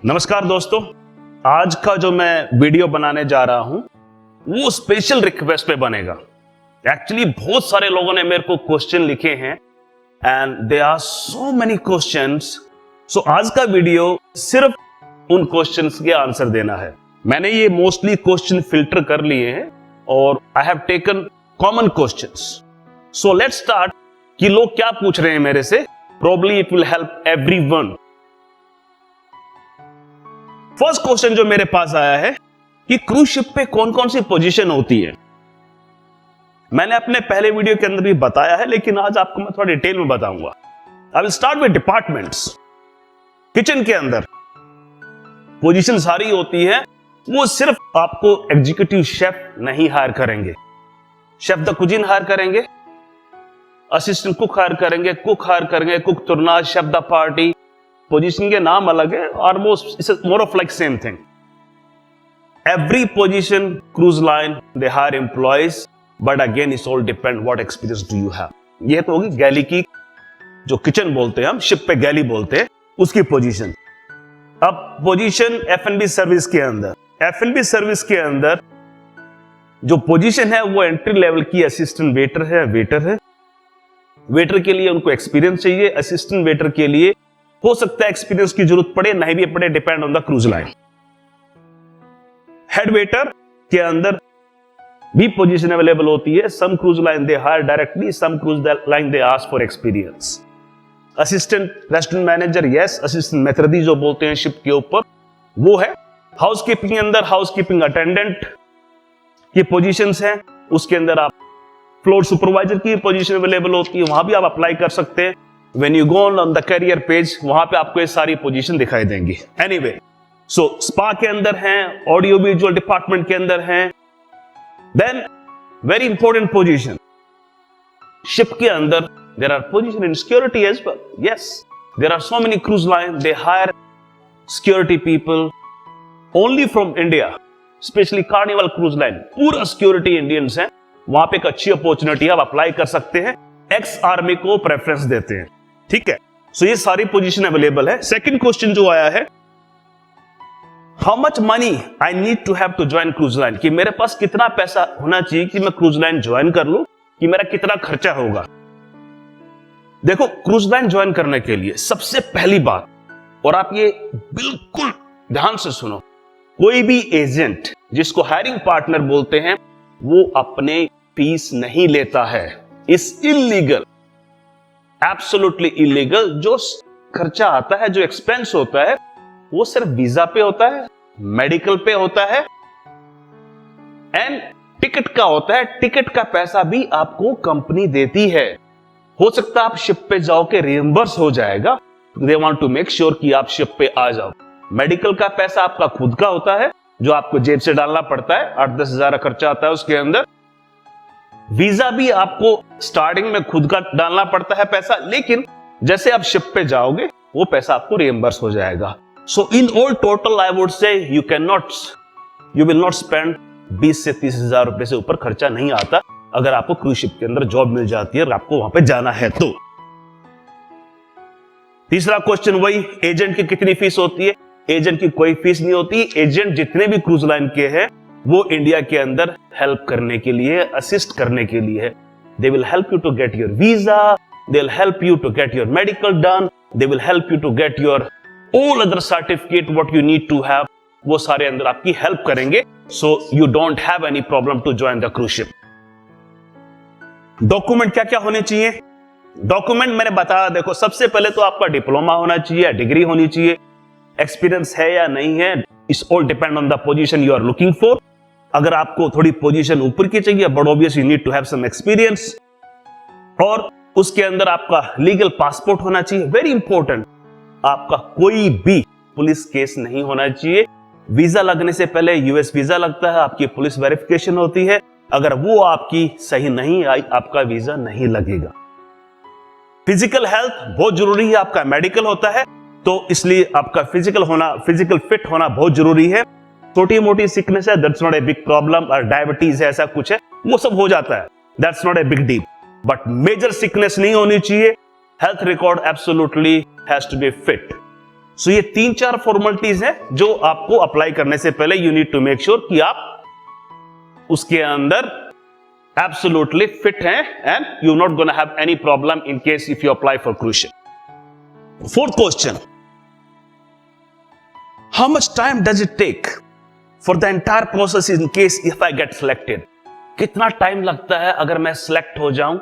नमस्कार दोस्तों, आज का जो मैं वीडियो बनाने जा रहा हूं वो स्पेशल रिक्वेस्ट पे बनेगा। एक्चुअली बहुत सारे लोगों ने मेरे को क्वेश्चन लिखे हैं and they are so many questions. So आज का वीडियो सिर्फ उन क्वेश्चंस के आंसर देना है। मैंने ये मोस्टली क्वेश्चन फिल्टर कर लिए हैं और I have taken common questions. So let's start कि लोग क्या पूछ रहे हैं मेरे से। Probably it will help everyone. First question जो मेरे पास आया है कि क्रूज शिप पे कौन कौन सी पोजीशन होती है। मैंने अपने पहले वीडियो के अंदर भी बताया है, लेकिन आज आपको मैं थोड़ा डिटेल में बताऊंगा। I will start with departments. Kitchen के अंदर पोजीशन सारी होती है, वो सिर्फ आपको एग्जीक्यूटिव शेफ नहीं हायर करेंगे। शेफ द कुजीन हायर करेंगे, असिस्टेंट कुक हायर करेंगे, कुक तुरनाज, शेफ द पार्टी। पोजीशन के नाम अलग है, almost it's more of like same thing. Every position cruise line they hire employees, but again it's all depend what experience do you have. ये तो होगी गैली की, जो किचन बोलते हैं हम, शिप पे गैली बोलते हैं, उसकी पोजीशन। अब पोजीशन F&B सर्विस के अंदर, F&B सर्विस के अंदर जो पोजीशन है वो एंट्री लेवल की असिस्टेंट वेटर है, वेटर है। वेटर के लिए उनको एक्सपीरियंस चाहिए, असिस्टेंट वेटर के लिए हो सकता है एक्सपीरियंस की जरूरत पड़े, नहीं भी पड़े, depend on the cruise line. Head waiter के अंदर भी पोजीशन अवेलेबल होती है। Some cruise line they hire directly, some cruise line they ask for experience. Assistant restaurant manager, yes, assistant maitre d जो बोलते हैं शिप के ऊपर, वो है। हाउसकीपिंग के अंदर हाउसकीपिंग अटेंडेंट की पोजीशंस हैं, उसके अंदर आप फ्लोर सुपरवाइजर की पोजीशन अवेलेबल होती है, वहां भी आप अप्लाई कर सकते हैं। When you go on the career page, वहां पे आपको ये सारी पोजीशन दिखाई देंगी। Anyway, so स्पा के अंदर हैं, ऑडियो विजुअल डिपार्टमेंट के अंदर हैं। Then very important position, ship के अंदर there are position in security as well. Yes, there are so many cruise line, they hire security people only from India, especially Carnival Cruise Line, पूरा security Indians हैं। वहां पे एक अच्छी opportunity आप apply कर सकते हैं। एक्स आर्मी को प्रेफरेंस देते हैं, ठीक है। सो ये सारी पोजीशन अवेलेबल है। सेकंड क्वेश्चन जो आया है, how much money I need to have to join cruise line, कि मेरे पास कितना पैसा होना चाहिए कि मैं क्रूज लाइन ज्वाइन कर लूं, कि मेरा कितना खर्चा होगा। देखो, क्रूज लाइन ज्वाइन करने के लिए सबसे पहली बात, और आप ये बिल्कुल ध्यान से सुनो, कोई भी एजेंट जिसको हायरिंग पार्टनर बोलते हैं वो अपने फीस नहीं लेता है। इस इलीगल, एब्सोल्युटली इलीगल। जो खर्चा आता है, जो एक्सपेंस होता है, वो सिर्फ वीजा पे होता है, मेडिकल पे होता है एंड टिकट का होता है। टिकट का पैसा भी आपको कंपनी देती है। हो सकता है आप शिप पे जाओ के रिएम्बर्स हो जाएगा, they want to make sure कि आप शिप पे आ जाओ। मेडिकल का पैसा आपका खुद का होता है, जो आपको जेब से डालना पड़ता है, 8-10 हजार खर्चा आता है उसके अंदर। वीजा भी आपको स्टार्टिंग में खुद का डालना पड़ता है पैसा, लेकिन जैसे आप शिप पे जाओगे वो पैसा आपको रिएम्बर्स हो जाएगा। So in all total I would say you will not spend 20 से 30 हजार रुपए से ऊपर खर्चा नहीं आता, अगर आपको क्रूज शिप के अंदर जॉब मिल जाती है और आपको वहां पे जाना है तो। तीसरा क्वेश्चन वही, एजेंट की कितनी फीस होती है। एजेंट की कोई फीस नहीं होती। एजेंट जितने भी क्रूज लाइन के हैं वो इंडिया के अंदर हेल्प करने के लिए, असिस्ट करने के लिए है। They will help you to get your visa, they will help you to get your medical done, they will help you to get your all other certificate what you need to have, वो सारे अंदर आपकी help करेंगे। So you don't have any problem to join the cruise ship. Document क्या क्या होने चाहिए। Document मैंने बताया, देखो सबसे पहले तो आपका डिप्लोमा होना चाहिए, डिग्री होनी चाहिए। एक्सपीरियंस है या नहीं है, it's all depend on the position you are looking for. अगर आपको थोड़ी पोजीशन ऊपर की चाहिए, but obviously you need to have some experience. और उसके अंदर आपका लीगल पासपोर्ट होना चाहिए, वेरी इंपॉर्टेंट। आपका कोई भी पुलिस केस नहीं होना चाहिए। वीजा लगने से पहले यूएस वीजा लगता है, आपकी पुलिस वेरिफिकेशन होती है। अगर वो आपकी सही नहीं आई, आपका वीजा नहीं लगेगा। फिजिकल हेल्थ बहुत जरूरी है, आपका मेडिकल होता है तो इसलिए आपका फिजिकल फिट होना बहुत जरूरी है। छोटी मोटी सिकनेस है, that's not a big problem, और डायबिटीज है, ऐसा कुछ है, वो सब हो जाता है, that's not a big deal. But major sickness नहीं होनी चाहिए। Health record absolutely has to be fit. So ये 3-4 फॉर्मेलिटीज हैं जो आपको अप्लाई करने से पहले you need to make sure कि आप उसके अंदर एब्सोल्युटली फिट हैं and you not gonna have any problem in case if you apply for cruise ship. Fourth question, how much time does it take for the entire process in case if I get selected? कितना time लगता है अगर मैं select हो जाऊं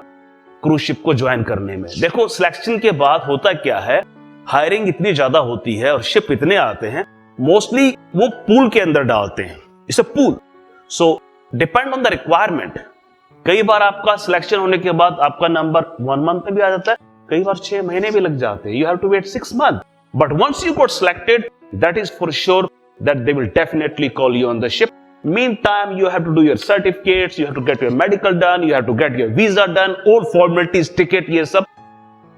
cruise ship को join करने में? देखो, सिलेक्शन के बाद होता क्या है, हायरिंग इतनी ज्यादा होती है और शिप इतने आते हैं, मोस्टली वो पूल के अंदर डालते हैं, it's a pool, so depend on the requirement. कई बार आपका सिलेक्शन होने के बाद आपका नंबर 1 मंथ में भी आ जाता है, कई बार 6 महीने भी लग जाते हैं, you have to wait 6 month, but once you got selected that is for sure that they will definitely call you on the ship. Meantime, you have to do your certificates, you have to get your medical done, you have to get your visa done, all formalities, ticket, ये सब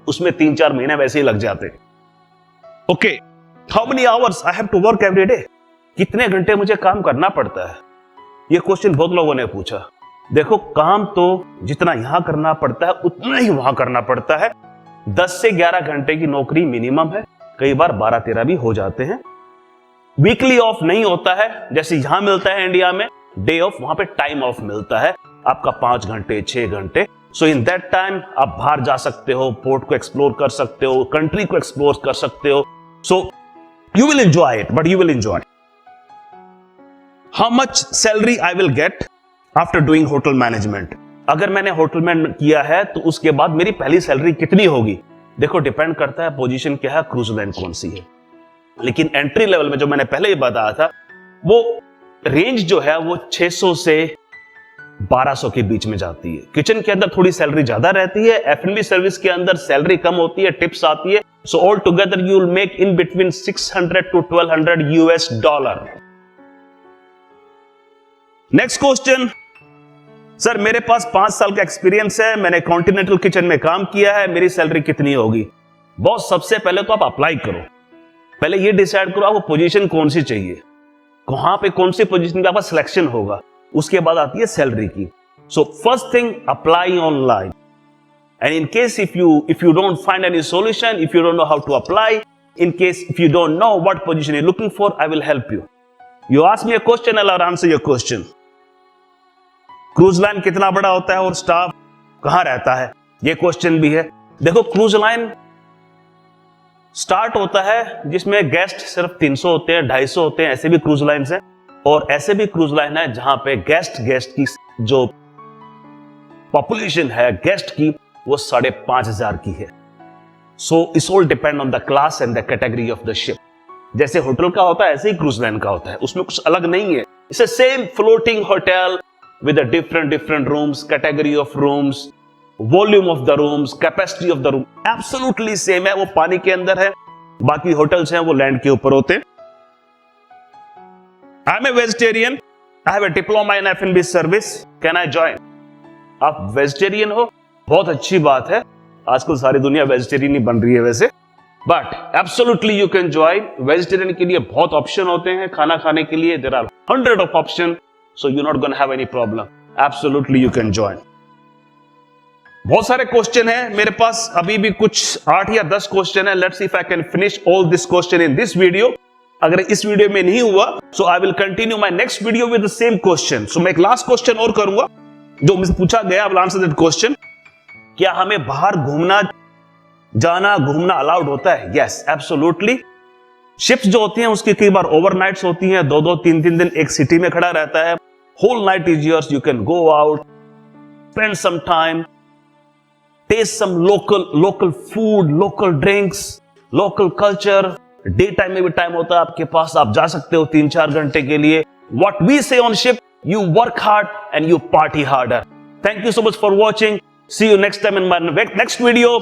उसमें 3-4 महीने वैसे ही लग जाते हैं। Okay, how many hours I have to work every day? कितने घंटे मुझे काम करना पड़ता है? ये क्वेश्चन बहुत लोगों ने पूछा। देखो, काम तो जितना यहां करना पड़ता है उतना ही वहां करना पड़ता है। 10 से 11 घंटे की नौकरी मिनिमम है, कई बार 12-13 भी हो जाते हैं। वीकली ऑफ नहीं होता है जैसे यहां मिलता है इंडिया में डे ऑफ, वहां पे टाइम ऑफ मिलता है आपका 5 घंटे 6 घंटे। सो इन दैट टाइम आप बाहर जा सकते हो, पोर्ट को एक्सप्लोर कर सकते हो, कंट्री को एक्सप्लोर कर सकते हो। So you will enjoy it, but you will enjoy. How much salary I will get after doing hotel management? अगर मैंने होटल मैनेजमेंट किया है तो उसके बाद मेरी पहली सैलरी कितनी होगी? देखो, डिपेंड करता है पोजीशन क्या है, क्रूज लाइन कौन सी है, लेकिन एंट्री लेवल में जो मैंने पहले ही बताया था वो रेंज जो है वो 600 से 1200 के बीच में जाती है। किचन के अंदर थोड़ी सैलरी ज्यादा रहती है, F&B सर्विस के अंदर सैलरी कम होती है, टिप्स आती है। So all together you will make in between 600 to 1200 US dollar. Next question, sir मेरे पास 5 साल का एक्सपीरियंस है, मैंने कॉन्टिनेंटल किचन में काम किया है, मेरी सैलरी कितनी होगी? बॉस, सबसे पहले तो आप अप्लाई करो, पहले ये डिसाइड करो आपको पोजीशन कौन सी चाहिए, कहां पे कौन सी पोजीशन पे आपका सिलेक्शन होगा, उसके बाद आती है सैलरी की। So first thing, apply online, and in case if you don't find any solution, if you don't know how to apply, in case if you don't know what position you looking for, I will help you. You ask me a question, I will answer your question. Cruise line कितना बड़ा होता है और staff कहां रहता है, ये question भी है। देखो, क्रूज लाइन स्टार्ट होता है जिसमें गेस्ट सिर्फ 300 होते हैं, 250 होते हैं, ऐसे भी क्रूज लाइन है, और ऐसे भी क्रूज लाइन है जहां पे गेस्ट की जो पॉपुलेशन है गेस्ट की वो 5,500 की है। So it's all depend on the class and the category of the ship. जैसे होटल का होता है ऐसे ही क्रूज लाइन का होता है, उसमें कुछ अलग नहीं है। It's a same floating hotel with a different rooms, category of rooms, volume of the rooms, capacity of the room, absolutely same है। वो पानी के अंदर है, बाकी होटल्स हैं वो लैंड के ऊपर होते हैं। I am a vegetarian, I have a diploma in F&B service, can I join? आप वेजिटेरियन हो, बहुत अच्छी बात है, आजकल सारी दुनिया वेजिटेरियन ही बन रही है वैसे, but absolutely you can join. Vegetarian के लिए बहुत ऑप्शन होते हैं खाना खाने के लिए, there are 100 of option, so you're not going to have any problem, absolutely you can join। बहुत सारे क्वेश्चन हैं मेरे पास, अभी भी कुछ 8 या 10 क्वेश्चन है। Let's see if I can finish all this question in this video. अगर इस वीडियो में नहीं हुआ so I will continue my next video with the same question. So मैं एक लास्ट क्वेश्चन और करूंगा जो मुझसे पूछा गया, आई विल आंसर दैट क्वेश्चन। क्या हमें बाहर घूमना अलाउड होता है? Yes, absolutely. शिप्स जो होती हैं उसकी कई बार ओवरनाइट्स होती हैं, 2-2, 3-3 दिन एक सिटी में खड़ा रहता है। Whole night is yours, you can go out, spend some time, taste some local food, local drinks, local culture. Day time में भी टाइम होता है आपके पास, आप जा सकते हो 3-4 घंटे के लिए। What we say on ship, you work hard and you party harder. Thank you so much for watching, see you next time in my next video.